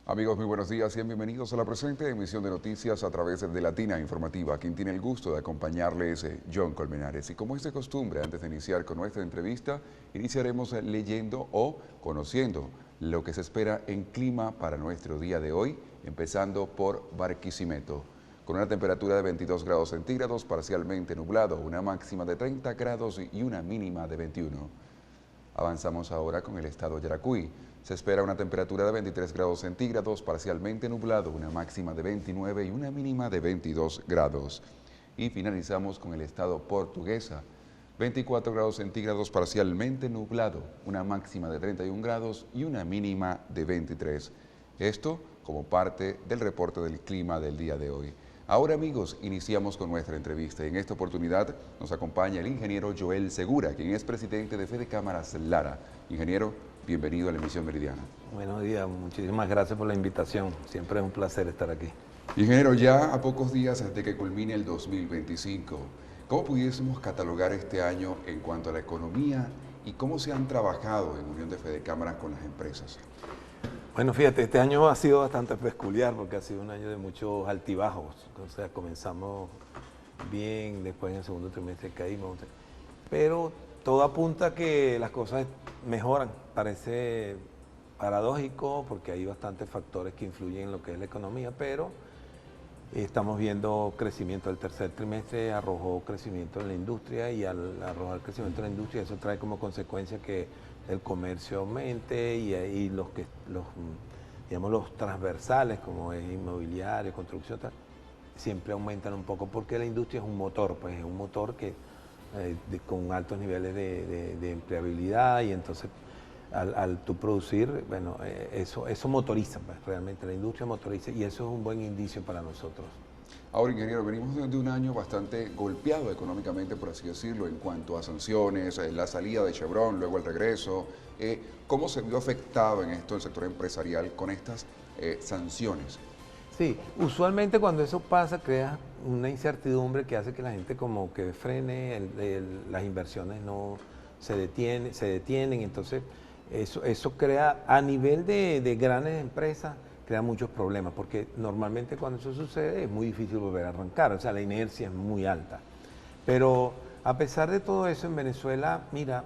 Amigos, muy buenos días y bienvenidos a la presente emisión de noticias a través de Latina Informativa. Quien tiene el gusto de acompañarles, John Colmenares. Y como es de costumbre, antes de iniciar con nuestra entrevista, iniciaremos leyendo o conociendo lo que se espera en clima para nuestro día de hoy, empezando por Barquisimeto. Con una temperatura de 22 grados centígrados, parcialmente nublado, una máxima de 30 grados y una mínima de 21. Avanzamos ahora con el estado Yaracuy. Se espera una temperatura de 23 grados centígrados, parcialmente nublado, una máxima de 29 y una mínima de 22 grados. Y finalizamos con el estado Portuguesa. 24 grados centígrados, parcialmente nublado, una máxima de 31 grados y una mínima de 23. Esto como parte del reporte del clima del día de hoy. Ahora, amigos, iniciamos con nuestra entrevista y en esta oportunidad nos acompaña el ingeniero Joel Segura, quien es presidente de Fede Cámaras Lara. Ingeniero, bienvenido a la emisión meridiana. Buenos días, muchísimas gracias por la invitación. Siempre es un placer estar aquí. Ingeniero, ya a pocos días de que culmine el 2025, ¿cómo pudiésemos catalogar este año en cuanto a la economía y cómo se han trabajado en Unión de Fede Cámaras con las empresas? Bueno, fíjate, este año ha sido bastante peculiar porque ha sido un año de muchos altibajos. O sea, comenzamos bien, después en el segundo trimestre caímos. Pero todo apunta a que las cosas mejoran. Parece paradójico porque hay bastantes factores que influyen en lo que es la economía, pero estamos viendo crecimiento. El tercer trimestre arrojó crecimiento en la industria y al arrojar crecimiento en la industria eso trae como consecuencia que el comercio aumente y los transversales como es inmobiliario, construcción, siempre aumentan un poco porque la industria es un motor, pues es un motor que con altos niveles de empleabilidad y entonces al tú producir, bueno, eso motoriza, pues, realmente la industria motoriza y eso es un buen indicio para nosotros. Ahora, ingeniero, venimos de un año bastante golpeado económicamente, por así decirlo, en cuanto a sanciones, la salida de Chevron, luego el regreso. ¿Cómo se vio afectado en esto el sector empresarial con estas sanciones? Sí, usualmente cuando eso pasa crea una incertidumbre que hace que la gente como que frene, las inversiones no se detienen, entonces eso crea a nivel de grandes empresas, crea muchos problemas, porque normalmente cuando eso sucede es muy difícil volver a arrancar, o sea, la inercia es muy alta. Pero a pesar de todo eso en Venezuela, mira,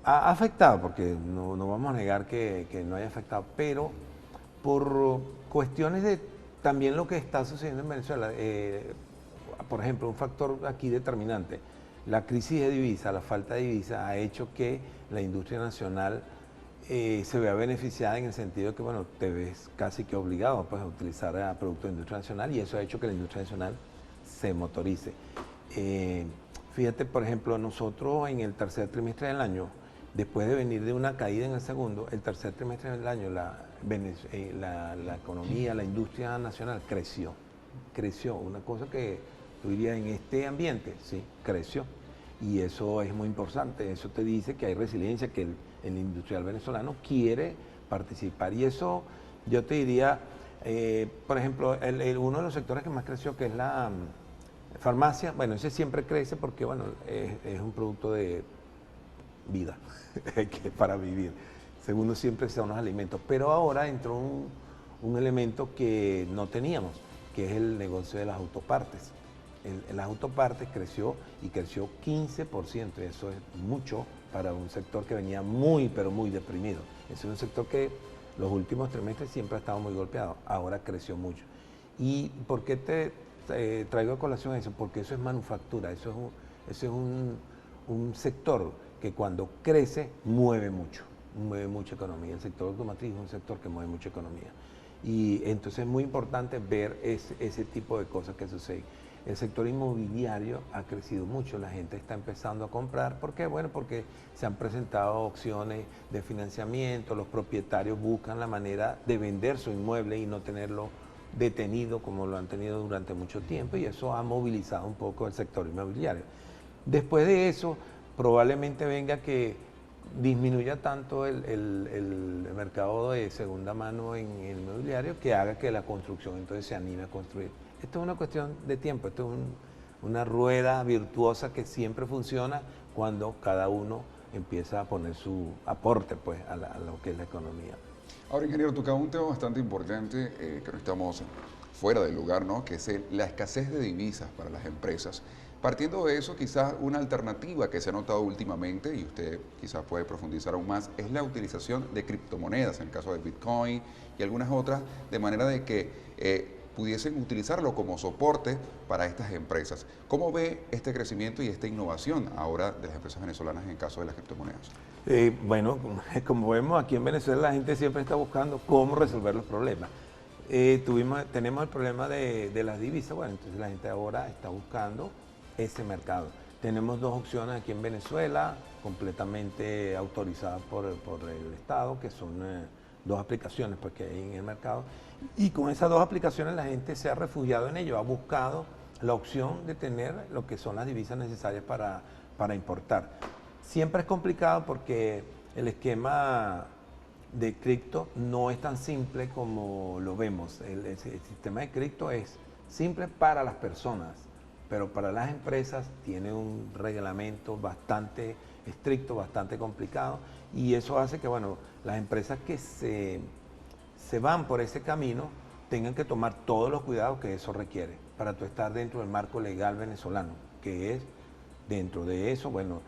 ha afectado, porque no vamos a negar que no haya afectado, pero por cuestiones de también lo que está sucediendo en Venezuela, por ejemplo, un factor aquí determinante, la crisis de divisa, la falta de divisa ha hecho que la industria nacional se vea beneficiada en el sentido de que, bueno, te ves casi que obligado pues, a utilizar productos de industria nacional y eso ha hecho que la industria nacional se motorice. Fíjate, por ejemplo, nosotros en el tercer trimestre del año, después de venir de una caída en el segundo, el tercer trimestre del año la economía, la industria nacional creció, una cosa que yo diría en este ambiente, sí, creció. Y eso es muy importante, eso te dice que hay resiliencia, que el industrial venezolano quiere participar. Y eso yo te diría, por ejemplo, uno de los sectores que más creció, que es la farmacia, bueno, ese siempre crece porque, bueno, es un producto de vida para vivir. Segundo, siempre son los alimentos. Pero ahora entró un elemento que no teníamos, que es el negocio de las autopartes. Las autopartes creció y creció 15%, y eso es mucho para un sector que venía muy, pero muy deprimido. Es un sector que los últimos trimestres siempre ha estado muy golpeado, ahora creció mucho. ¿Y por qué te traigo a colación eso? Porque eso es manufactura, eso es un sector que cuando crece mueve mucha economía. El sector automotriz es un sector que mueve mucha economía. Y entonces es muy importante ver ese tipo de cosas que suceden. El sector inmobiliario ha crecido mucho, la gente está empezando a comprar. ¿Por qué? Bueno, porque se han presentado opciones de financiamiento, los propietarios buscan la manera de vender su inmueble y no tenerlo detenido como lo han tenido durante mucho tiempo y eso ha movilizado un poco el sector inmobiliario. Después de eso, probablemente venga que disminuya tanto el mercado de segunda mano en el inmobiliario que haga que la construcción entonces se anime a construir. Esto es una cuestión de tiempo, esto es una rueda virtuosa que siempre funciona cuando cada uno empieza a poner su aporte pues, a lo que es la economía. Ahora, ingeniero, toca un tema bastante importante que no estamos fuera del lugar, ¿no? Que es la escasez de divisas para las empresas. Partiendo de eso, quizás una alternativa que se ha notado últimamente, y usted quizás puede profundizar aún más, es la utilización de criptomonedas, en el caso de Bitcoin y algunas otras, de manera de que pudiesen utilizarlo como soporte para estas empresas. ¿Cómo ve este crecimiento y esta innovación ahora de las empresas venezolanas en el caso de las criptomonedas? Bueno, como vemos aquí en Venezuela la gente siempre está buscando cómo resolver los problemas. Tenemos el problema de las divisas, bueno, entonces la gente ahora está buscando ese mercado. Tenemos dos opciones aquí en Venezuela, completamente autorizadas por el Estado, que son dos aplicaciones pues, que hay en el mercado. Y con esas dos aplicaciones la gente se ha refugiado en ello, ha buscado la opción de tener lo que son las divisas necesarias para importar. Siempre es complicado porque el esquema de cripto no es tan simple como lo vemos. El sistema de cripto es simple para las personas, pero para las empresas tiene un reglamento bastante estricto, bastante complicado, y eso hace que, bueno, las empresas que se van por ese camino tengan que tomar todos los cuidados que eso requiere para tú estar dentro del marco legal venezolano, que es dentro de eso, bueno,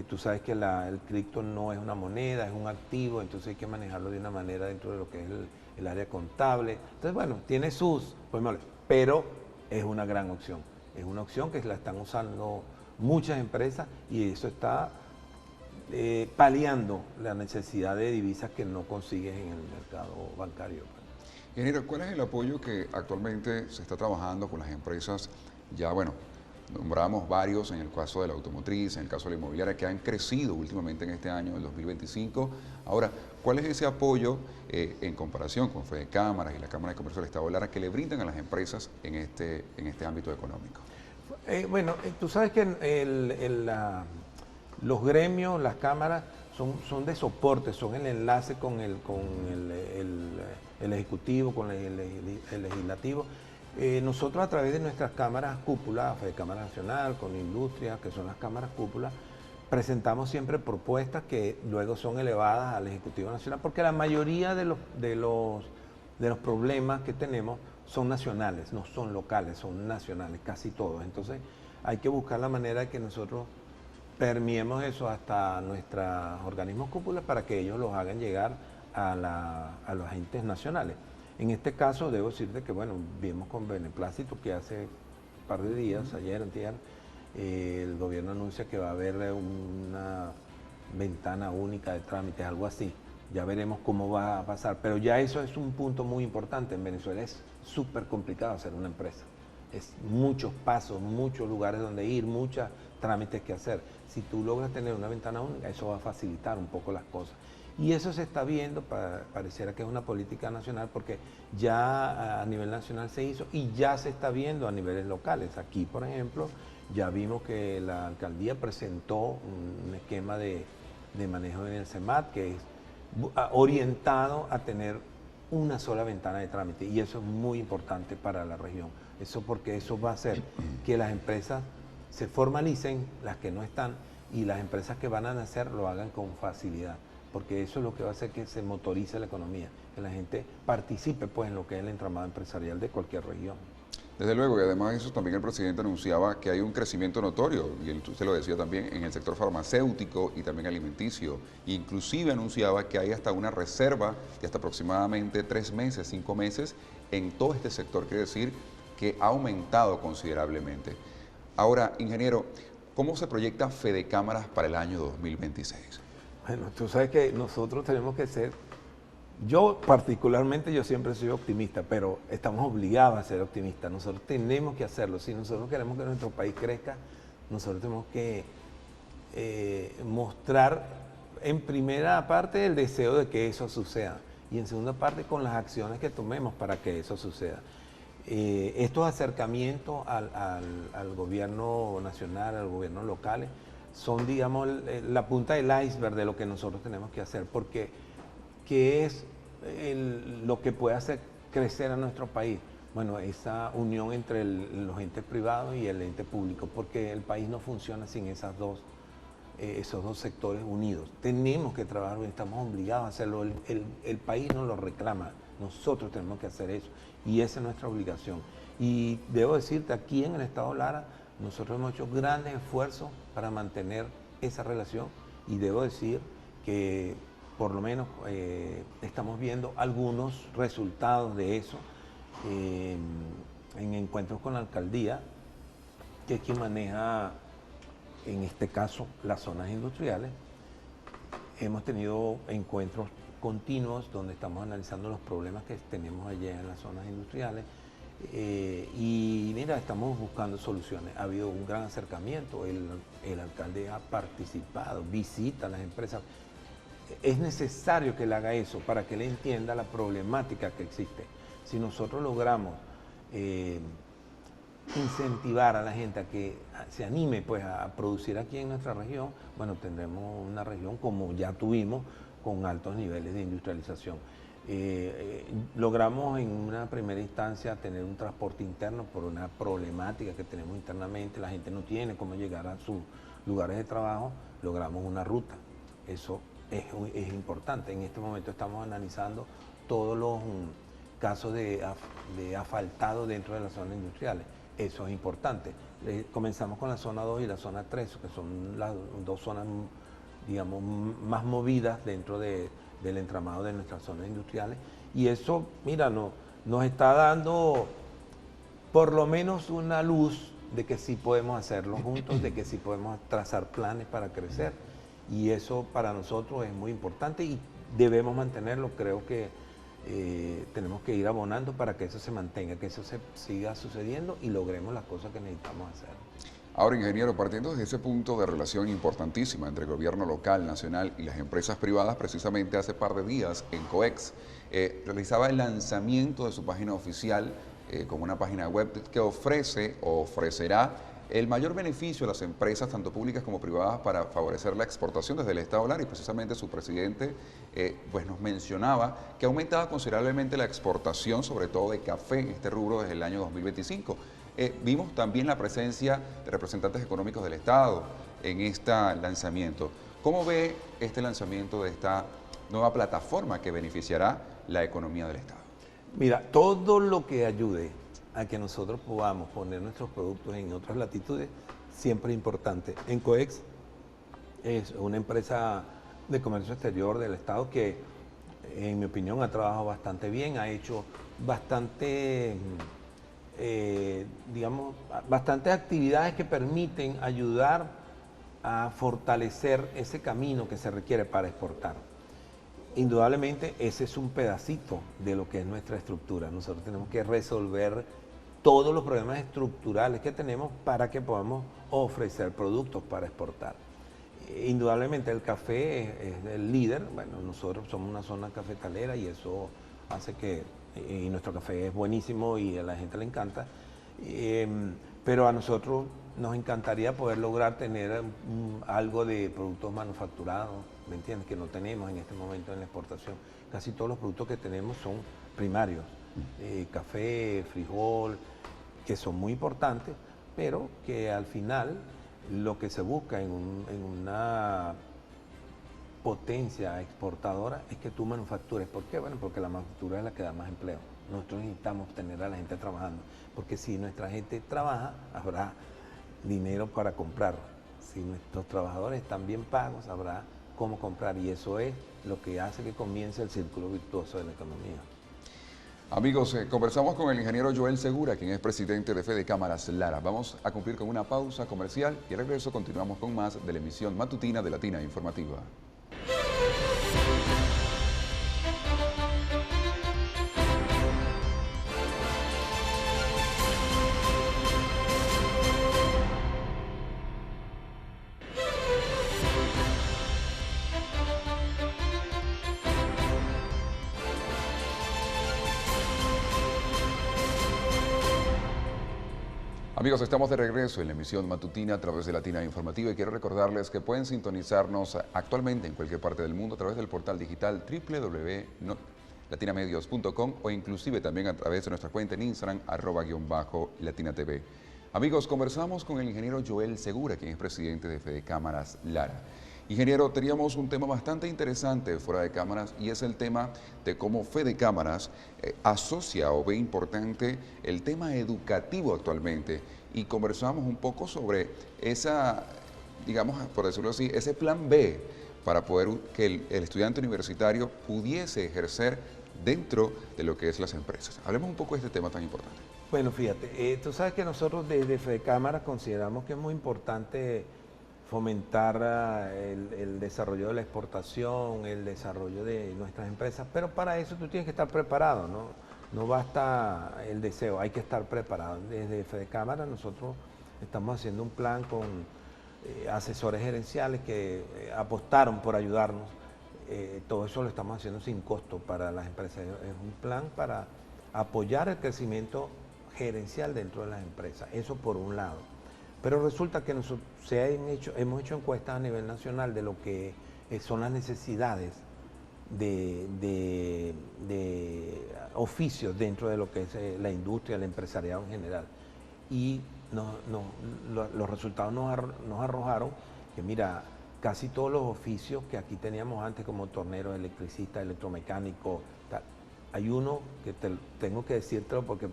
tú sabes que el cripto no es una moneda, es un activo, entonces hay que manejarlo de una manera dentro de lo que es el área contable. Entonces, bueno, tiene sus problemas, pero es una gran opción. Es una opción que la están usando muchas empresas y eso está paliando la necesidad de divisas que no consigues en el mercado bancario. Ingeniero, ¿cuál es el apoyo que actualmente se está trabajando con las empresas? Ya, bueno, nombramos varios en el caso de la automotriz, en el caso de la inmobiliaria, que han crecido últimamente en este año, el 2025. Ahora, ¿cuál es ese apoyo en comparación con Fede Cámaras y la Cámara de Comercio del Estado Lara que le brindan a las empresas en este ámbito económico? Bueno, tú sabes que los gremios, las cámaras, son de soporte, son el enlace con el Ejecutivo, con el Legislativo. Nosotros a través de nuestras cámaras cúpula, Fede Cámara Nacional, con Industria, que son las cámaras cúpula, presentamos siempre propuestas que luego son elevadas al Ejecutivo Nacional, porque la mayoría de los problemas que tenemos son nacionales, no son locales, son nacionales, casi todos. Entonces hay que buscar la manera de que nosotros permeemos eso hasta nuestros organismos cúpula para que ellos los hagan llegar a los agentes nacionales. En este caso, debo decirte que, bueno, vimos con beneplácito que hace un par de días, ayer, antier, el gobierno anuncia que va a haber una ventana única de trámites, algo así. Ya veremos cómo va a pasar, pero ya eso es un punto muy importante. En Venezuela es súper complicado hacer una empresa. Es muchos pasos, muchos lugares donde ir, muchos trámites que hacer. Si tú logras tener una ventana única, eso va a facilitar un poco las cosas. Y eso se está viendo, pareciera que es una política nacional, porque ya a nivel nacional se hizo y ya se está viendo a niveles locales. Aquí, por ejemplo, ya vimos que la alcaldía presentó un esquema de manejo en el CEMAT que es orientado a tener una sola ventana de trámite, y eso es muy importante para la región. Eso porque eso va a hacer que las empresas se formalicen, las que no están, y las empresas que van a nacer lo hagan con facilidad, porque eso es lo que va a hacer que se motorice la economía, que la gente participe pues en lo que es el entramado empresarial de cualquier región. Desde luego, y además de eso también el presidente anunciaba que hay un crecimiento notorio, y usted lo decía también, en el sector farmacéutico y también alimenticio. Inclusive anunciaba que hay hasta una reserva de hasta aproximadamente 3 meses, 5 meses en todo este sector, quiere decir que ha aumentado considerablemente. Ahora, ingeniero, ¿cómo se proyecta Fede Cámaras para el año 2026? Bueno, tú sabes que nosotros tenemos que ser, yo particularmente, yo siempre soy optimista, pero estamos obligados a ser optimistas. Nosotros tenemos que hacerlo. Si nosotros queremos que nuestro país crezca, nosotros tenemos que mostrar en primera parte el deseo de que eso suceda y en segunda parte con las acciones que tomemos para que eso suceda. Estos acercamientos al gobierno nacional, al gobierno local, son, digamos, la punta del iceberg de lo que nosotros tenemos que hacer, porque ¿qué es lo que puede hacer crecer a nuestro país? Bueno, esa unión entre los entes privados y el ente público, porque el país no funciona sin esas dos esos dos sectores unidos. Tenemos que trabajar, estamos obligados a hacerlo, el país nos lo reclama, nosotros tenemos que hacer eso y esa es nuestra obligación. Y debo decirte, aquí en el Estado Lara, nosotros hemos hecho grandes esfuerzos para mantener esa relación y debo decir que por lo menos estamos viendo algunos resultados de eso en encuentros con la alcaldía, que es quien maneja, en este caso, las zonas industriales. Hemos tenido encuentros continuos donde estamos analizando los problemas que tenemos allá en las zonas industriales y mira, estamos buscando soluciones. Ha habido un gran acercamiento, el alcalde ha participado, visita a las empresas. Es necesario que él haga eso para que él entienda la problemática que existe. Si nosotros logramos incentivar a la gente a que se anime pues, a producir aquí en nuestra región, bueno, tendremos una región como ya tuvimos con altos niveles de industrialización. Logramos en una primera instancia tener un transporte interno por una problemática que tenemos internamente, la gente no tiene cómo llegar a sus lugares de trabajo, logramos una ruta, eso es importante. En este momento estamos analizando todos los casos de asfaltado dentro de las zonas industriales. Eso es importante. Comenzamos con la zona 2 y la zona 3, que son las dos zonas, digamos, más movidas dentro del entramado de nuestras zonas industriales. Y eso, mira, nos está dando por lo menos una luz de que sí podemos hacerlo juntos, de que sí podemos trazar planes para crecer. Y eso para nosotros es muy importante y debemos mantenerlo. Creo que tenemos que ir abonando para que eso se mantenga, que eso se siga sucediendo y logremos las cosas que necesitamos hacer. Ahora, ingeniero, partiendo desde ese punto de relación importantísima entre el gobierno local, nacional y las empresas privadas, precisamente hace par de días en COEX realizaba el lanzamiento de su página oficial como una página web que ofrece o ofrecerá el mayor beneficio a las empresas, tanto públicas como privadas, para favorecer la exportación desde el Estado Lara, y precisamente su presidente pues nos mencionaba que ha aumentado considerablemente la exportación, sobre todo de café, en este rubro desde el año 2025. Vimos también la presencia de representantes económicos del Estado en este lanzamiento. ¿Cómo ve este lanzamiento de esta nueva plataforma que beneficiará la economía del Estado? Mira, todo lo que ayude a que nosotros podamos poner nuestros productos en otras latitudes, siempre es importante. En COEX es una empresa de comercio exterior del Estado que, en mi opinión, ha trabajado bastante bien, ha hecho bastante, digamos, bastantes actividades que permiten ayudar a fortalecer ese camino que se requiere para exportar. Indudablemente ese es un pedacito de lo que es nuestra estructura. Nosotros tenemos que resolver todos los problemas estructurales que tenemos para que podamos ofrecer productos para exportar. Indudablemente el café es el líder. Bueno, nosotros somos una zona cafetalera y eso hace que y nuestro café es buenísimo y a la gente le encanta. Pero a nosotros nos encantaría poder lograr tener algo de productos manufacturados, ¿me entiendes? Que no tenemos en este momento en la exportación. Casi todos los productos que tenemos son primarios. Café, frijol, que son muy importantes, pero que al final lo que se busca en una potencia exportadora es que tú manufactures. ¿Por qué? Bueno, porque la manufactura es la que da más empleo. Nosotros necesitamos tener a la gente trabajando, porque si nuestra gente trabaja, habrá dinero para comprar. Si nuestros trabajadores están bien pagos, habrá cómo comprar, y eso es lo que hace que comience el círculo virtuoso de la economía. Amigos, conversamos con el ingeniero Joel Segura, quien es presidente de Fede Cámaras Lara. Vamos a cumplir con una pausa comercial y al regreso continuamos con más de la emisión matutina de Latina Informativa. Amigos, estamos de regreso en la emisión matutina a través de Latina Informativa y quiero recordarles que pueden sintonizarnos actualmente en cualquier parte del mundo a través del portal digital www.latinamedios.com o inclusive también a través de nuestra cuenta en Instagram @latinatv. Amigos, conversamos con el ingeniero Joel Segura, quien es presidente de Fede Cámaras Lara. Ingeniero, teníamos un tema bastante interesante fuera de cámaras y es el tema de cómo Fede Cámaras asocia o ve importante el tema educativo actualmente. Y conversamos un poco sobre esa, digamos, por decirlo así, ese plan B para poder que el estudiante universitario pudiese ejercer dentro de lo que es las empresas. Hablemos un poco de este tema tan importante. Bueno, fíjate, tú sabes que nosotros desde Fede Cámaras consideramos que es muy importante fomentar el desarrollo de la exportación, el desarrollo de nuestras empresas, pero para eso tú tienes que estar preparado, ¿no? No basta el deseo, hay que estar preparado. Desde Fede Cámaras nosotros estamos haciendo un plan con asesores gerenciales que apostaron por ayudarnos. Todo eso lo estamos haciendo sin costo para las empresas. Es un plan para apoyar el crecimiento gerencial dentro de las empresas. Eso por un lado. Pero resulta que hemos hecho encuestas a nivel nacional de lo que son las necesidades de oficios dentro de lo que es la industria, el empresariado en general. Y los resultados nos arrojaron que, mira, casi todos los oficios que aquí teníamos antes, como tornero, electricista, electromecánico, tal, hay uno que tengo que decírtelo porque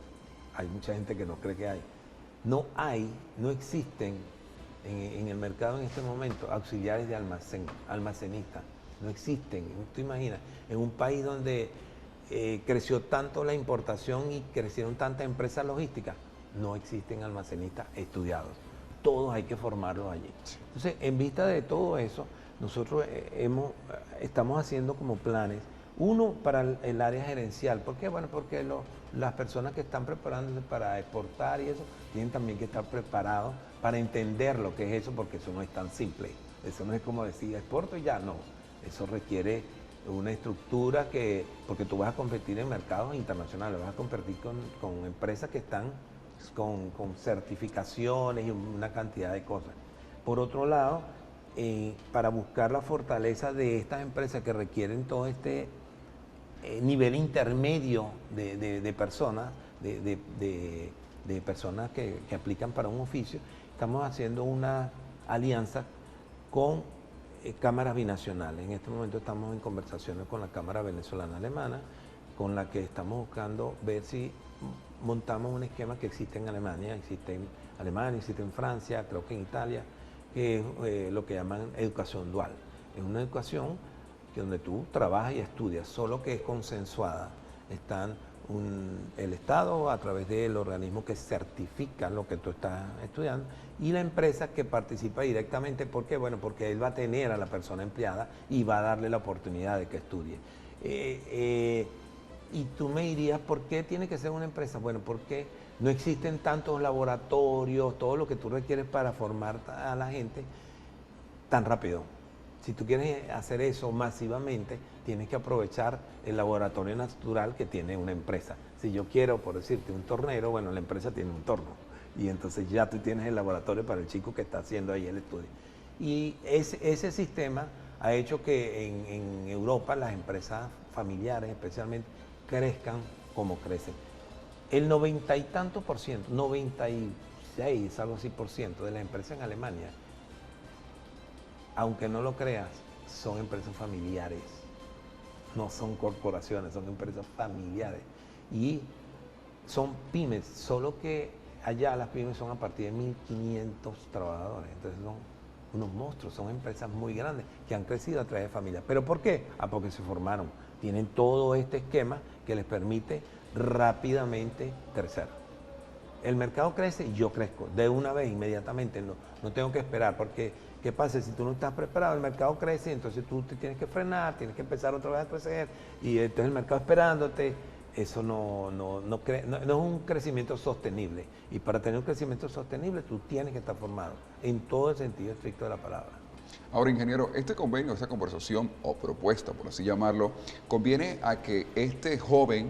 hay mucha gente que no cree que hay. No existen en el mercado en este momento auxiliares de almacenistas. No existen. ¿Tú imaginas? En un país donde creció tanto la importación y crecieron tantas empresas logísticas, no existen almacenistas estudiados. Todos hay que formarlos allí. Entonces, en vista de todo eso, nosotros estamos haciendo como planes. Uno, para el área gerencial. ¿Por qué? Bueno, porque las personas que están preparándose para exportar y eso, tienen también que estar preparados para entender lo que es eso, porque eso no es tan simple. Eso no es como decir, exporto y ya, no. Eso requiere una estructura porque tú vas a competir en mercados internacionales, vas a competir con empresas que están con certificaciones y una cantidad de cosas. Por otro lado, para buscar la fortaleza de estas empresas que requieren todo este nivel intermedio de personas, de personas que aplican para un oficio, estamos haciendo una alianza con cámaras binacionales. En este momento estamos en conversaciones con la Cámara Venezolana Alemana, con la que estamos buscando ver si montamos un esquema que existe en Alemania, existe en Francia, creo que en Italia, que es lo que llaman educación dual. Es una educación donde tú trabajas y estudias, solo que es consensuada. Están el Estado a través del organismo que certifica lo que tú estás estudiando y la empresa que participa directamente. ¿Por qué? Bueno, porque él va a tener a la persona empleada y va a darle la oportunidad de que estudie. Y tú me dirías, ¿por qué tiene que ser una empresa? Bueno, porque no existen tantos laboratorios, todo lo que tú requieres para formar a la gente tan rápido. Si tú quieres hacer eso masivamente, tienes que aprovechar el laboratorio natural que tiene una empresa. Si yo quiero, por decirte, un tornero, bueno, la empresa tiene un torno. Y entonces ya tú tienes el laboratorio para el chico que está haciendo ahí el estudio. Y ese sistema ha hecho que en Europa las empresas familiares especialmente crezcan como crecen. El 90 y tanto por ciento, 96, algo así por ciento de las empresas en Alemania, aunque no lo creas, son empresas familiares, no son corporaciones, son empresas familiares y son pymes, solo que allá las pymes son a partir de 1.500 trabajadores, entonces son unos monstruos, son empresas muy grandes que han crecido a través de familias. ¿Pero por qué? Porque se formaron, tienen todo este esquema que les permite rápidamente crecer. El mercado crece y yo crezco de una vez, inmediatamente, no tengo que esperar, porque ¿qué pasa? Si tú no estás preparado, el mercado crece, entonces tú te tienes que frenar, tienes que empezar otra vez a crecer, y entonces el mercado esperándote. Eso no es un crecimiento sostenible. Y para tener un crecimiento sostenible, tú tienes que estar formado, en todo el sentido estricto de la palabra. Ahora, ingeniero, este convenio, esta conversación o propuesta, por así llamarlo, conviene a que este joven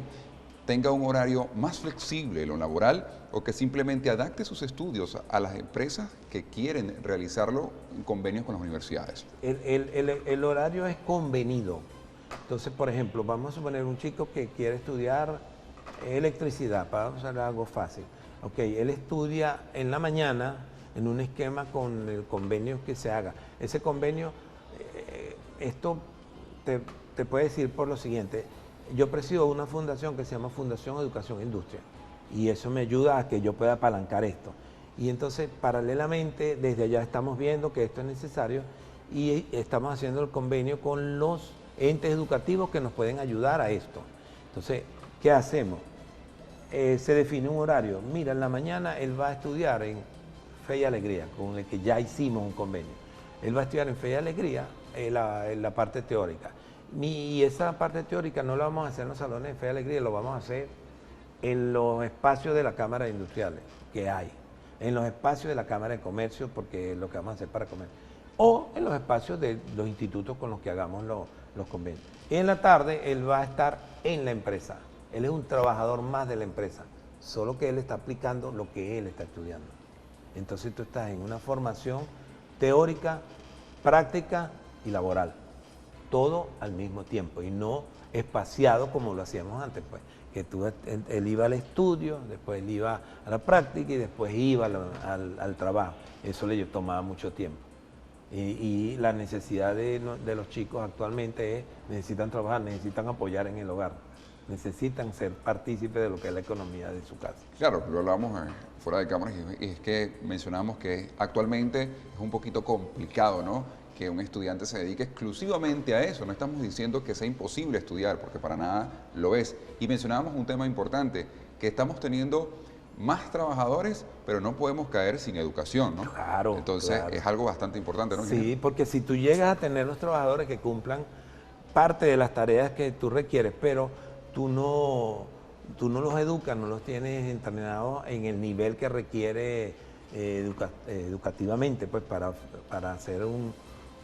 tenga un horario más flexible en lo laboral o que simplemente adapte sus estudios a las empresas que quieren realizarlo en convenios con las universidades. El horario es convenido. Entonces, por ejemplo, vamos a suponer un chico que quiere estudiar electricidad, para usar algo fácil. Ok, él estudia en la mañana en un esquema con el convenio que se haga. Ese convenio, esto te puede decir por lo siguiente. Yo presido una fundación que se llama Fundación Educación e Industria y eso me ayuda a que yo pueda apalancar esto. Y entonces, paralelamente, desde allá estamos viendo que esto es necesario y estamos haciendo el convenio con los entes educativos que nos pueden ayudar a esto. Entonces, ¿qué hacemos? Se define un horario. Mira, en la mañana él va a estudiar en Fe y Alegría, con el que ya hicimos un convenio. Él va a estudiar en Fe y Alegría la parte teórica. Y esa parte teórica no la vamos a hacer en los salones de Fe y Alegría, lo vamos a hacer en los espacios de la Cámara de Industriales que hay, en los espacios de la Cámara de Comercio, porque es lo que vamos a hacer para comer, o en los espacios de los institutos con los que hagamos los convenios. Y en la tarde él va a estar en la empresa. Él es un trabajador más de la empresa, solo que él está aplicando lo que él está estudiando. Entonces tú estás en una formación teórica, práctica y laboral, todo al mismo tiempo y no espaciado como lo hacíamos antes, pues, que él iba al estudio, después él iba a la práctica y después iba al trabajo. Eso le tomaba mucho tiempo. Y la necesidad de los chicos actualmente es, necesitan trabajar, necesitan apoyar en el hogar, necesitan ser partícipes de lo que es la economía de su casa. Claro, lo hablamos fuera de cámaras y es que mencionamos que actualmente es un poquito complicado, ¿no?, que un estudiante se dedique exclusivamente a eso. No estamos diciendo que sea imposible estudiar, porque para nada lo es. Y mencionábamos un tema importante, que estamos teniendo más trabajadores, pero no podemos caer sin educación, ¿no? Claro. Entonces claro. es algo bastante importante, ¿no? Sí, porque si tú llegas a tener los trabajadores que cumplan parte de las tareas que tú requieres, pero tú no los educas, no los tienes entrenados en el nivel que requiere educativamente, pues para hacer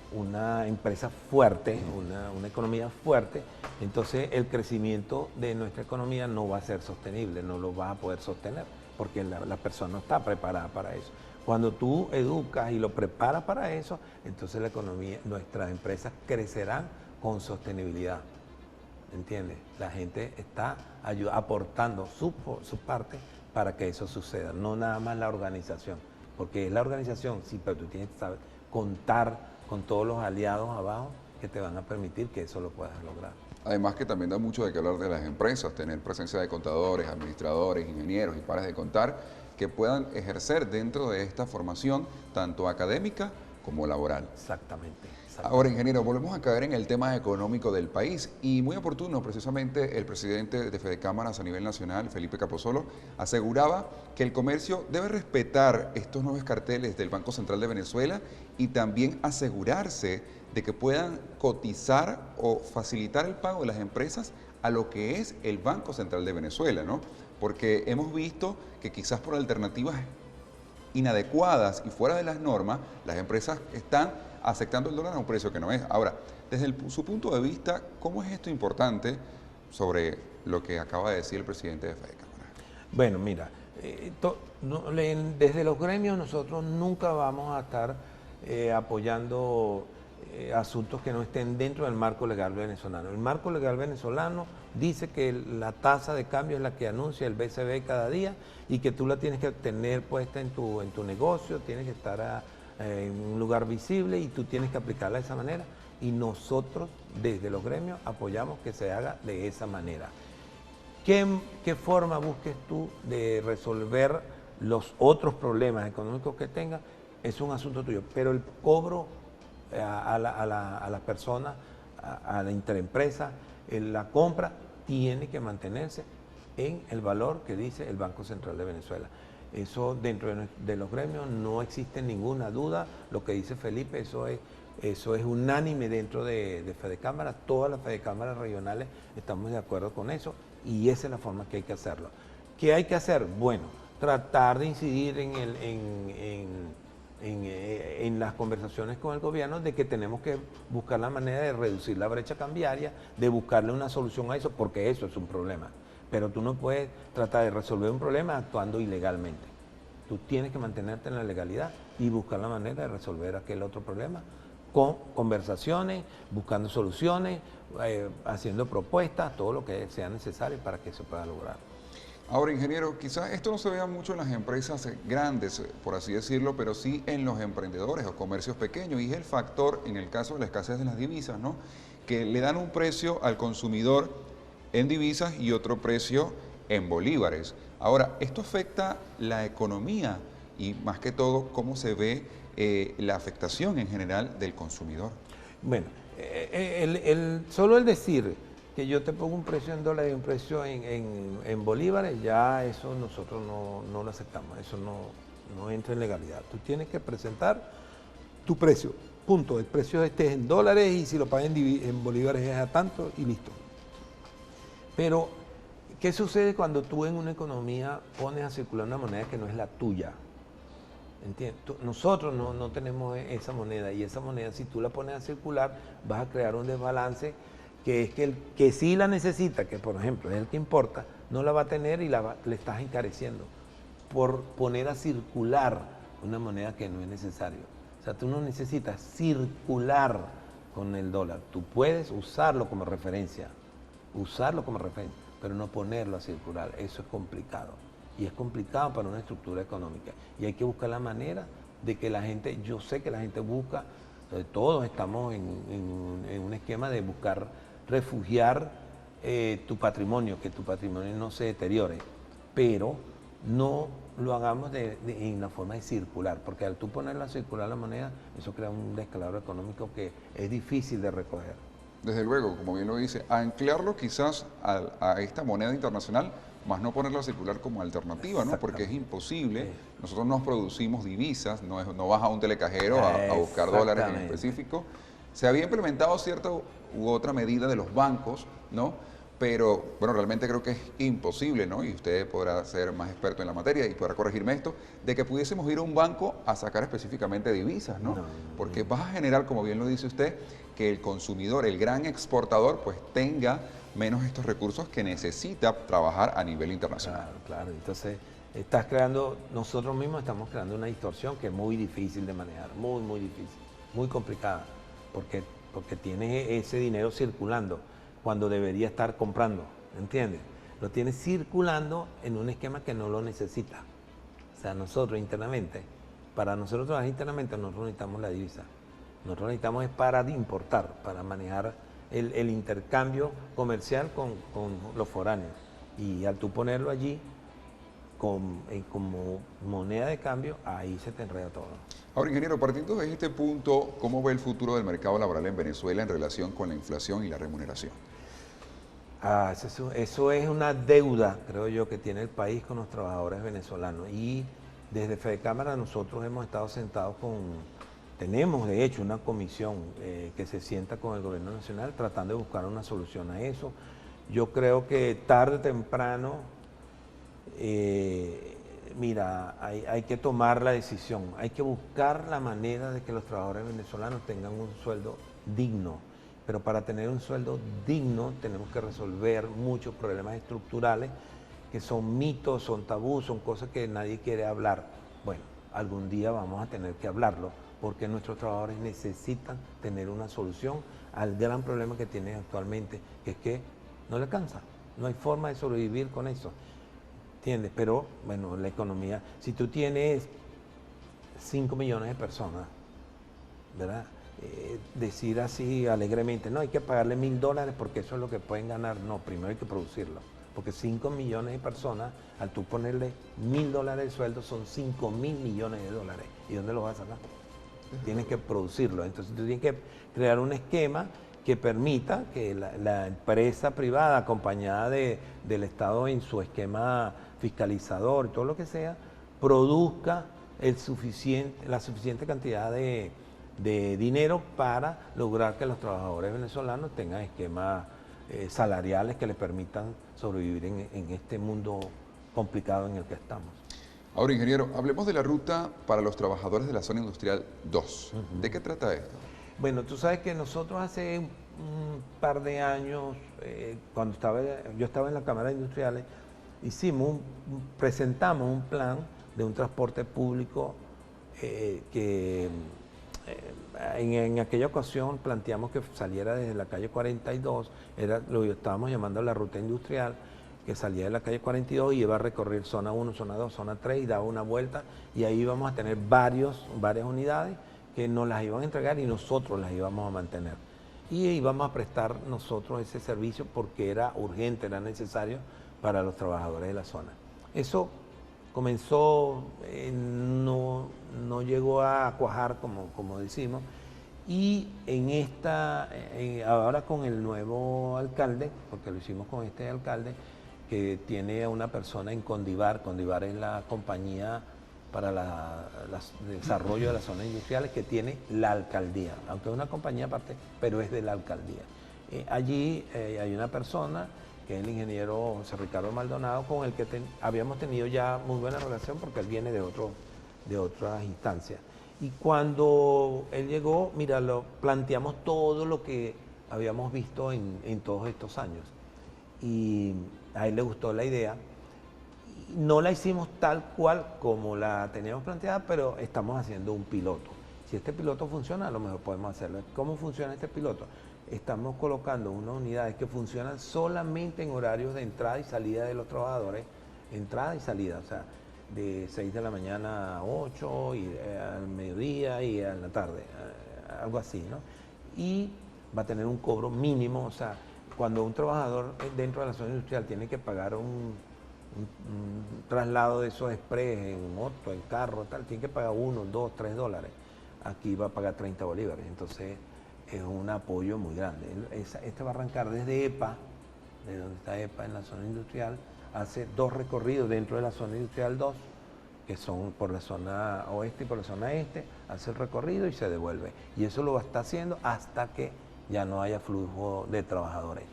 una empresa fuerte, una economía fuerte, entonces el crecimiento de nuestra economía no va a ser sostenible, no lo vas a poder sostener, porque la persona no está preparada para eso. Cuando tú educas y lo preparas para eso, entonces la economía, nuestras empresas crecerán con sostenibilidad. ¿Entiendes? La gente está aportando su parte para que eso suceda, no nada más la organización, porque es la organización, sí, pero tú tienes que saber contar con todos los aliados abajo que te van a permitir que eso lo puedas lograr. Además que también da mucho de qué hablar de las empresas, tener presencia de contadores, administradores, ingenieros y pares de contar que puedan ejercer dentro de esta formación tanto académica como laboral. Exactamente. Ahora, ingeniero, volvemos a caer en el tema económico del país y muy oportuno, precisamente el presidente de Fedecámaras a nivel nacional, Felipe Capozolo, aseguraba que el comercio debe respetar estos nuevos carteles del Banco Central de Venezuela y también asegurarse de que puedan cotizar o facilitar el pago de las empresas a lo que es el Banco Central de Venezuela, ¿no? Porque hemos visto que quizás por alternativas inadecuadas y fuera de las normas, las empresas están aceptando el dólar a un precio que no es. Ahora, desde su punto de vista, ¿cómo es esto importante sobre lo que acaba de decir el presidente de Fedecámaras? Bueno, mira, desde los gremios nosotros nunca vamos a estar apoyando asuntos que no estén dentro del marco legal venezolano. El marco legal venezolano dice que la tasa de cambio es la que anuncia el BCB cada día y que tú la tienes que tener puesta en tu negocio, tienes que estar en un lugar visible y tú tienes que aplicarla de esa manera. Y nosotros desde los gremios apoyamos que se haga de esa manera. ¿Qué forma busques tú de resolver los otros problemas económicos que tengas? Es un asunto tuyo, pero el cobro a la persona, a la interempresa, la compra tiene que mantenerse en el valor que dice el Banco Central de Venezuela. Eso dentro de los gremios no existe ninguna duda. Lo que dice Felipe, eso es unánime dentro de Fedecámaras. Todas las Fedecámaras regionales estamos de acuerdo con eso y esa es la forma que hay que hacerlo. ¿Qué hay que hacer? Bueno, tratar de incidir en las conversaciones con el gobierno de que tenemos que buscar la manera de reducir la brecha cambiaria, de buscarle una solución a eso, porque eso es un problema. Pero tú no puedes tratar de resolver un problema actuando ilegalmente. Tú tienes que mantenerte en la legalidad y buscar la manera de resolver aquel otro problema con conversaciones, buscando soluciones, haciendo propuestas, todo lo que sea necesario para que se pueda lograr. Ahora, ingeniero, quizás esto no se vea mucho en las empresas grandes, por así decirlo, pero sí en los emprendedores o comercios pequeños. Y es el factor, en el caso de la escasez de las divisas, ¿no? Que le dan un precio al consumidor en divisas y otro precio en bolívares. Ahora, esto afecta la economía y más que todo, cómo se ve la afectación en general del consumidor. Bueno, solo el decir que yo te pongo un precio en dólares y un precio en bolívares, ya eso nosotros no lo aceptamos, eso no entra en legalidad. Tú tienes que presentar tu precio, punto. El precio este es en dólares y si lo pagas en bolívares es a tanto y listo. Pero, ¿qué sucede cuando tú en una economía pones a circular una moneda que no es la tuya? ¿Entiendes? Nosotros no tenemos esa moneda y esa moneda si tú la pones a circular vas a crear un desbalance que es que el que sí la necesita, que por ejemplo es el que importa, no la va a tener y le estás encareciendo por poner a circular una moneda que no es necesario. O sea, tú no necesitas circular con el dólar, tú puedes usarlo como referencia, pero no ponerlo a circular, eso es complicado. Y es complicado para una estructura económica. Y hay que buscar la manera de que la gente, yo sé que la gente busca, todos estamos en un esquema de buscar refugiar tu patrimonio, que tu patrimonio no se deteriore, pero no lo hagamos en la forma de circular, porque al tú ponerla a circular la moneda, eso crea un descalabro económico que es difícil de recoger. Desde luego, como bien lo dice, anclarlo quizás a esta moneda internacional, más no ponerlo a circular como alternativa, ¿no? Porque es imposible. Nosotros no producimos divisas, no vas a un telecajero a buscar dólares en específico. Se había implementado cierta u otra medida de los bancos, ¿no? Pero, bueno, realmente creo que es imposible, ¿no? Y usted podrá ser más experto en la materia y podrá corregirme esto, de que pudiésemos ir a un banco a sacar específicamente divisas, ¿no? Porque vas a generar, como bien lo dice usted, que el consumidor, el gran exportador, pues tenga menos estos recursos que necesita trabajar a nivel internacional. Claro. Entonces, nosotros mismos estamos creando una distorsión que es muy difícil de manejar, muy difícil, muy complicada, porque tienes ese dinero circulando cuando debería estar comprando, ¿entiendes? Lo tienes circulando en un esquema que no lo necesita. O sea, nosotros internamente, para nosotros trabajar internamente, nosotros necesitamos la divisa. Nosotros necesitamos es para importar, para manejar el intercambio comercial con los foráneos. Y al tú ponerlo allí como moneda de cambio, ahí se te enreda todo. Ahora, ingeniero, partiendo de este punto, ¿cómo ve el futuro del mercado laboral en Venezuela en relación con la inflación y la remuneración? Eso es una deuda, creo yo, que tiene el país con los trabajadores venezolanos. Y desde FEDECámara nosotros hemos estado sentados tenemos de hecho una comisión que se sienta con el gobierno nacional tratando de buscar una solución a eso. Yo creo que tarde o temprano, mira, hay que tomar la decisión, hay que buscar la manera de que los trabajadores venezolanos tengan un sueldo digno. Pero para tener un sueldo digno tenemos que resolver muchos problemas estructurales que son mitos, son tabús, son cosas que nadie quiere hablar. Bueno, algún día vamos a tener que hablarlo porque nuestros trabajadores necesitan tener una solución al gran problema que tienen actualmente, que es que no le alcanza, no hay forma de sobrevivir con eso, ¿entiendes? Pero, bueno, la economía, si tú tienes 5 millones de personas, ¿verdad? Decir así alegremente, no, hay que pagarle $1.000 porque eso es lo que pueden ganar. No, primero hay que producirlo, porque 5 millones de personas, al tú ponerle $1.000 de sueldo, son 5.000 millones de dólares. ¿Y dónde lo vas a sacar? Tienes que producirlo. Entonces tú tienes que crear un esquema que permita que la empresa privada, acompañada del Estado en su esquema fiscalizador y todo lo que sea, produzca la suficiente cantidad de dinero para lograr que los trabajadores venezolanos tengan esquemas salariales que les permitan sobrevivir en este mundo complicado en el que estamos. Ahora, ingeniero, hablemos de la ruta para los trabajadores de la zona industrial 2. ¿De qué trata esto? Bueno, tú sabes que nosotros hace un par de años, cuando yo estaba en la Cámara de Industriales, presentamos un plan de un transporte público que en aquella ocasión planteamos que saliera desde la calle 42, lo estábamos llamando la ruta industrial, que salía de la calle 42 y iba a recorrer zona 1, zona 2, zona 3 y daba una vuelta, y ahí íbamos a tener varias unidades que nos las iban a entregar y nosotros las íbamos a mantener. Y íbamos a prestar nosotros ese servicio porque era urgente, era necesario para los trabajadores de la zona. Eso comenzó, no llegó a cuajar, como decimos, y ahora con el nuevo alcalde, porque lo hicimos con este alcalde, que tiene a una persona en Condivar. Condivar es la compañía para el desarrollo de las zonas industriales que tiene la alcaldía, aunque es una compañía aparte, pero es de la alcaldía. Allí hay una persona que es el ingeniero José Ricardo Maldonado, con el que habíamos tenido ya muy buena relación porque él viene de otras instancias. Y cuando él llegó, mira, planteamos todo lo que habíamos visto en todos estos años. Y a él le gustó la idea. No la hicimos tal cual como la teníamos planteada, pero estamos haciendo un piloto. Si este piloto funciona, a lo mejor podemos hacerlo. ¿Cómo funciona este piloto? Estamos colocando unas unidades que funcionan solamente en horarios de entrada y salida de los trabajadores, entrada y salida, o sea, de 6 de la mañana a 8, y al mediodía y a la tarde, algo así, ¿no? Y va a tener un cobro mínimo, o sea, cuando un trabajador dentro de la zona industrial tiene que pagar un traslado de esos express en moto, en carro, tal, tiene que pagar $1, $2, $3. Aquí va a pagar 30 bolívares, entonces es un apoyo muy grande. Este va a arrancar desde EPA, de donde está EPA en la zona industrial, hace 2 recorridos dentro de la zona industrial 2, que son por la zona oeste y por la zona este, hace el recorrido y se devuelve. Y eso lo va a estar haciendo hasta que ya no haya flujo de trabajadores.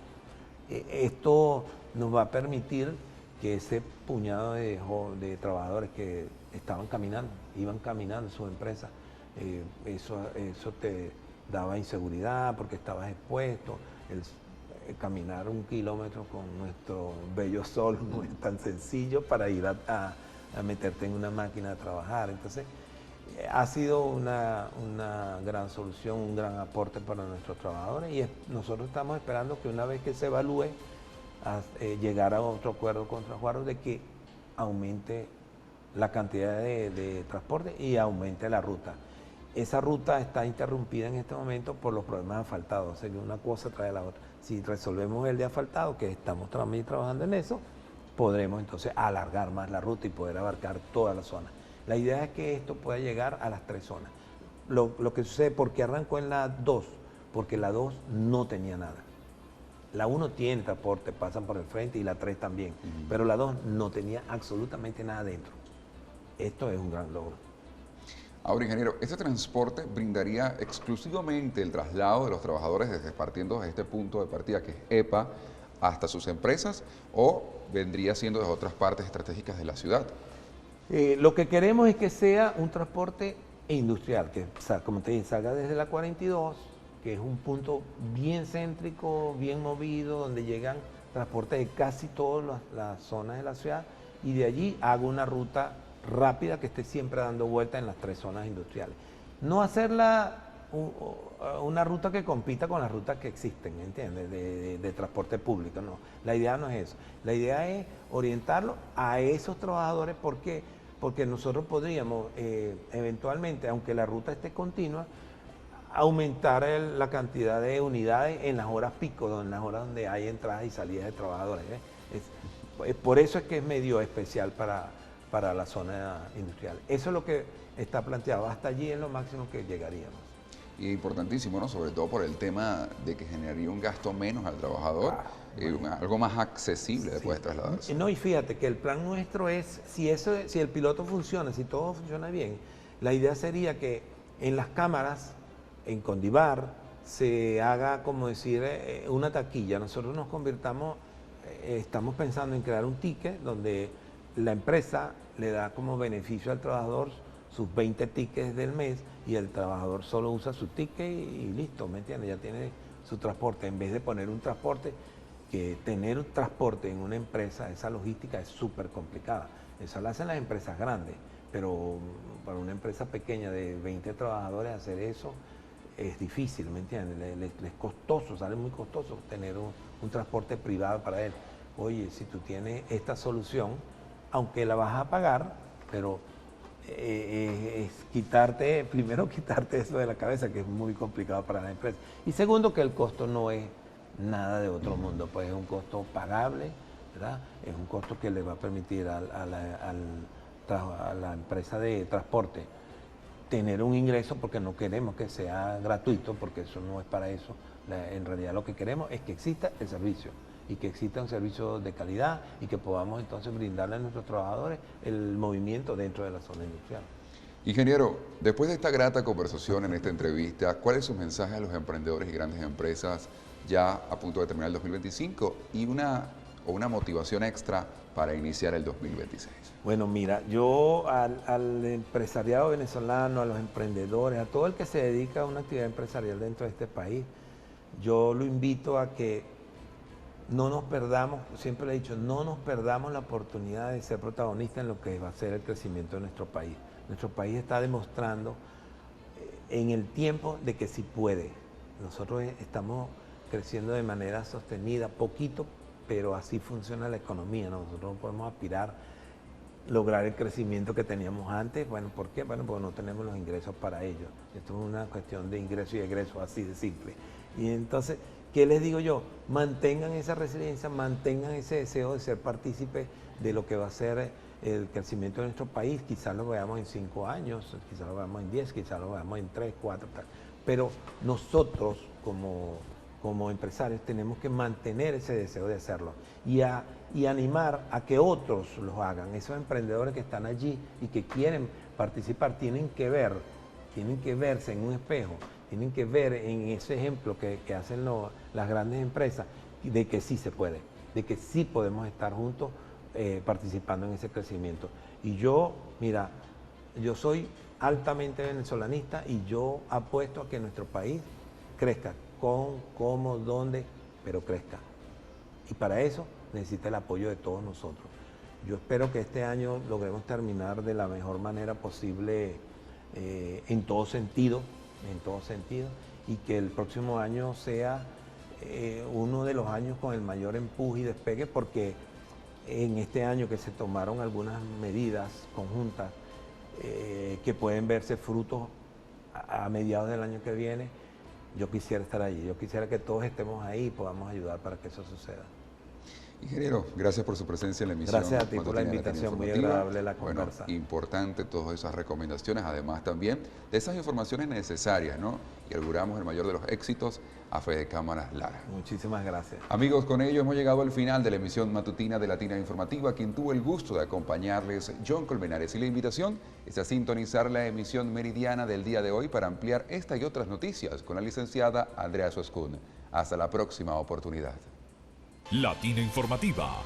Esto nos va a permitir que ese puñado de trabajadores que estaban caminando, iban caminando en sus empresas, eso te daba inseguridad porque estabas expuesto. Caminar 1 kilómetro con nuestro bello sol no es tan sencillo para ir a meterte en una máquina a trabajar. Entonces, ha sido una gran solución, un gran aporte para nuestros trabajadores, y nosotros estamos esperando que una vez que se evalúe, llegar a otro acuerdo con Transguardo de que aumente la cantidad de transporte y aumente la ruta. Esa ruta está interrumpida en este momento por los problemas asfaltados, o sea que una cosa trae la otra. Si resolvemos el de asfaltado, que estamos también trabajando en eso, podremos entonces alargar más la ruta y poder abarcar toda la zona. La idea es que esto pueda llegar a las 3 zonas. Lo que sucede, ¿por qué arrancó en la 2? Porque la 2 no tenía nada. La 1 tiene transporte, pasan por el frente, y la 3 también, pero la 2 no tenía absolutamente nada dentro. Esto es un gran logro. Ahora, ingeniero, ¿este transporte brindaría exclusivamente el traslado de los trabajadores partiendo de este punto de partida, que es EPA, hasta sus empresas, o vendría siendo de otras partes estratégicas de la ciudad? Lo que queremos es que sea un transporte industrial, que, como te dije, salga desde la 42, que es un punto bien céntrico, bien movido, donde llegan transportes de casi todas las zonas de la ciudad, y de allí hago una ruta rápida que esté siempre dando vuelta en las 3 zonas industriales. No hacerla una ruta que compita con las rutas que existen, ¿entiendes? De transporte público, no. La idea no es eso. La idea es orientarlo a esos trabajadores. ¿Por qué? Porque nosotros podríamos eventualmente, aunque la ruta esté continua, aumentar la cantidad de unidades en las horas pico, en las horas donde hay entradas y salidas de trabajadores. Por eso es que es medio especial para la zona industrial. Eso es lo que está planteado. Hasta allí es lo máximo que llegaríamos. Y importantísimo, ¿no? Sobre todo por el tema de que generaría un gasto menos al trabajador, algo más accesible después de trasladarse. No, y fíjate que el plan nuestro es, si el piloto funciona, si todo funciona bien, la idea sería que en las cámaras, en Condivar, se haga, como decir, una taquilla. Nosotros nos convirtamos, estamos pensando en crear un ticket donde la empresa le da como beneficio al trabajador sus 20 tickets del mes, y el trabajador solo usa su ticket y listo, ¿me entiendes? Ya tiene su transporte. En vez de poner un transporte, que tener un transporte en una empresa, esa logística es súper complicada. Eso lo hacen las empresas grandes, pero para una empresa pequeña de 20 trabajadores hacer eso es difícil, ¿me entiendes? Es costoso, sale muy costoso tener un transporte privado para él. oye, si tú tienes esta solución, aunque la vas a pagar, pero es quitarte, primero quitarte eso de la cabeza, que es muy complicado para la empresa. Y segundo, que el costo no es nada de otro mundo, pues es un costo pagable, ¿verdad? Es un costo que le va a permitir a la empresa de transporte tener un ingreso, porque no queremos que sea gratuito, porque eso no es para eso. En realidad lo que queremos es que exista el servicio y que exista un servicio de calidad y que podamos entonces brindarle a nuestros trabajadores el movimiento dentro de la zona industrial. Ingeniero, después de esta grata conversación en esta entrevista, ¿cuál es su mensaje a los emprendedores y grandes empresas ya a punto de terminar el 2025 y una motivación extra para iniciar el 2026? Bueno, mira, yo al empresariado venezolano, a los emprendedores, a todo el que se dedica a una actividad empresarial dentro de este país, yo lo invito a que no nos perdamos, siempre le he dicho, no nos perdamos la oportunidad de ser protagonistas en lo que va a ser el crecimiento de nuestro país. Nuestro país está demostrando en el tiempo de que sí puede. Nosotros estamos creciendo de manera sostenida, poquito, pero así funciona la economía, ¿no? Nosotros no podemos aspirar a lograr el crecimiento que teníamos antes. Bueno, ¿por qué? Bueno, porque no tenemos los ingresos para ello. Esto es una cuestión de ingreso y egreso, así de simple. Y entonces, ¿qué les digo yo? Mantengan esa resiliencia, mantengan ese deseo de ser partícipes de lo que va a ser el crecimiento de nuestro país. Quizás lo veamos en 5 años, quizás lo veamos en 10, quizás lo veamos en 3, 4, tal. Pero nosotros como empresarios tenemos que mantener ese deseo de hacerlo y animar a que otros lo hagan. Esos emprendedores que están allí y que quieren participar tienen que verse en un espejo, tienen que ver en ese ejemplo que hacen las grandes empresas de que sí se puede, de que sí podemos estar juntos participando en ese crecimiento. Y yo, mira, yo soy altamente venezolanista y yo apuesto a que nuestro país crezca, cómo, dónde, pero crezca. Y para eso necesita el apoyo de todos nosotros. Yo espero que este año logremos terminar de la mejor manera posible en todo sentido, y que el próximo año sea uno de los años con el mayor empuje y despegue, porque en este año que se tomaron algunas medidas conjuntas que pueden verse frutos a mediados del año que viene. Yo quisiera estar allí, yo quisiera que todos estemos ahí y podamos ayudar para que eso suceda. Ingeniero, gracias por su presencia en la emisión. Gracias a ti por la invitación, muy agradable la conversa. Bueno, importante todas esas recomendaciones, además también de esas informaciones necesarias, ¿no? Y auguramos el mayor de los éxitos a Fede Cámaras Lara. Muchísimas gracias. Amigos, con ello hemos llegado al final de la emisión matutina de Latina Informativa, quien tuvo el gusto de acompañarles, John Colmenares, y la invitación es a sintonizar la emisión meridiana del día de hoy para ampliar esta y otras noticias con la licenciada Andrea Suescún. Hasta la próxima oportunidad. Latina Informativa.